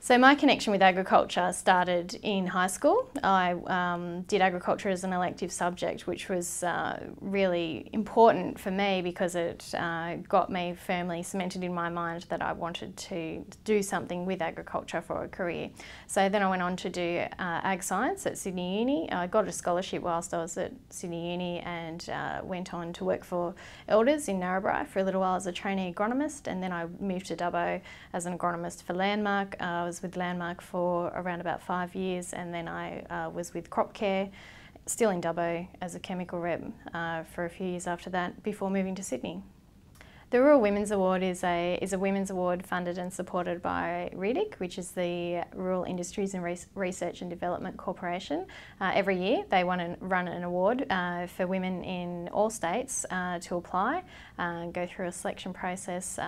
So my connection with agriculture started in high school. I did agriculture as an elective subject, which was really important for me because it got me firmly cemented in my mind that I wanted to do something with agriculture for a career. So then I went on to do ag science at Sydney Uni. I got a scholarship whilst I was at Sydney Uni and went on to work for Elders in Narrabri for a little while as a trainee agronomist, and then I moved to Dubbo as an agronomist for Landmark. I was with Landmark for around about 5 years, and then I was with Crop Care, still in Dubbo, as a chemical rep for a few years after that, before moving to Sydney. The Rural Women's Award is a women's award funded and supported by RIDIC, which is the Rural Industries and Research and Development Corporation. Every year they run an award for women in all states to apply, go through a selection process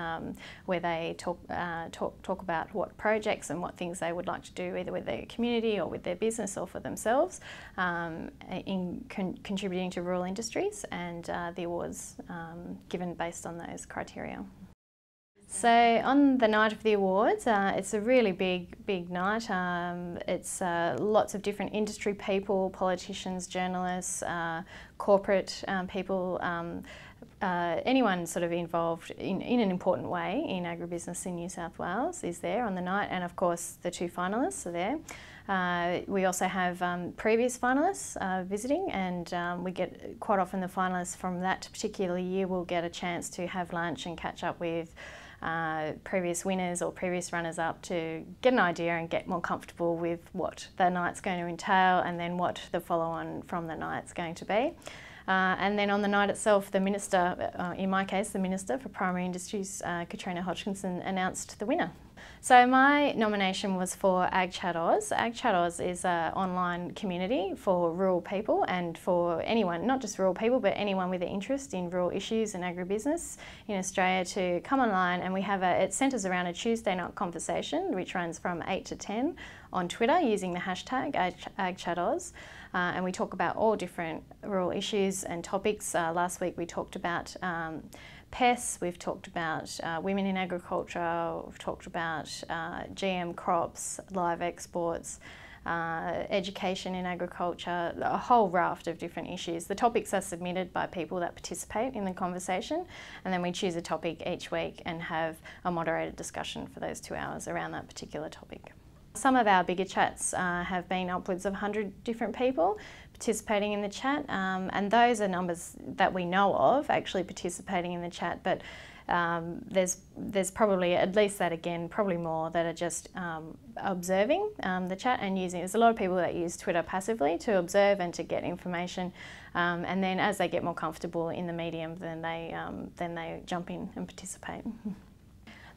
where they talk about what projects and what things they would like to do either with their community or with their business or for themselves in contributing to rural industries, and the awards given based on those criteria. So on the night of the awards, it's a really big night. It's lots of different industry people, politicians, journalists, corporate people, anyone sort of involved in an important way in agribusiness in New South Wales is there on the night, and of course the two finalists are there. We also have previous finalists visiting, and we get quite often the finalists from that particular year will get a chance to have lunch and catch up with previous winners or previous runners-up to get an idea and get more comfortable with what the night's going to entail and then what the follow-on from the night's going to be. And then on the night itself, the Minister, in my case the Minister for Primary Industries, Katrina Hodgkinson, announced the winner. So my nomination was for Ag Chat Oz. Ag Chat Oz is an online community for rural people and for anyone, not just rural people, but anyone with an interest in rural issues and agribusiness in Australia to come online, and we have it centres around a Tuesday night conversation which runs from 8 to 10 on Twitter using the hashtag AgChatOz, and we talk about all different rural issues and topics. Last week we talked about pests, we've talked about women in agriculture, we've talked about GM crops, live exports, education in agriculture, a whole raft of different issues. The topics are submitted by people that participate in the conversation, and then we choose a topic each week and have a moderated discussion for those 2 hours around that particular topic. Some of our bigger chats have been upwards of 100 different people participating in the chat, and those are numbers that we know of actually participating in the chat, but there's probably at least that again, probably more that are just observing the chat and using. There's a lot of people that use Twitter passively to observe and to get information, and then as they get more comfortable in the medium, then they jump in and participate.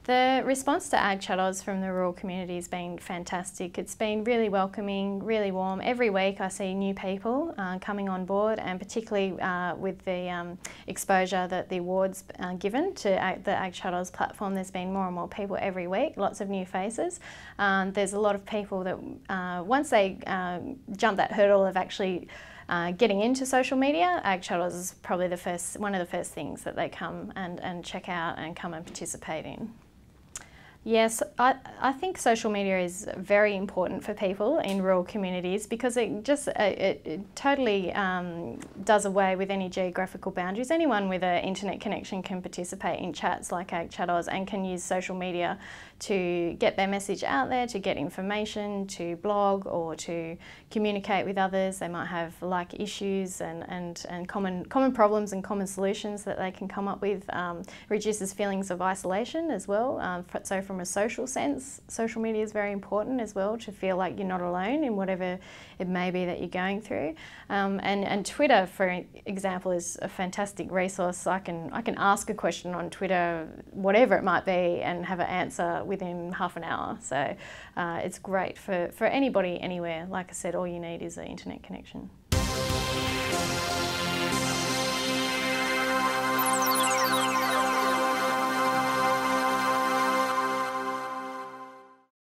The response to Ag Chat Oz from the rural community has been fantastic. It's been really welcoming, really warm. Every week I see new people coming on board, and particularly with the exposure that the awards given to the Ag Chat Oz platform, there's been more and more people every week, lots of new faces. There's a lot of people that once they jump that hurdle of actually getting into social media, Ag Chat Oz is probably one of the first things that they come and check out and come and participate in. Yes, I think social media is very important for people in rural communities because it totally does away with any geographical boundaries. Anyone with an internet connection can participate in chats like Ag Chat Oz and can use social media to get their message out there, to get information, to blog or to communicate with others. They might have like issues and common problems and common solutions that they can come up with. Reduces feelings of isolation as well. So from a social sense, social media is very important as well to feel like you're not alone in whatever it may be that you're going through. And Twitter, for example, is a fantastic resource. I can ask a question on Twitter, whatever it might be, and have an answer within half an hour. So it's great for anybody, anywhere. Like I said, all you need is an internet connection.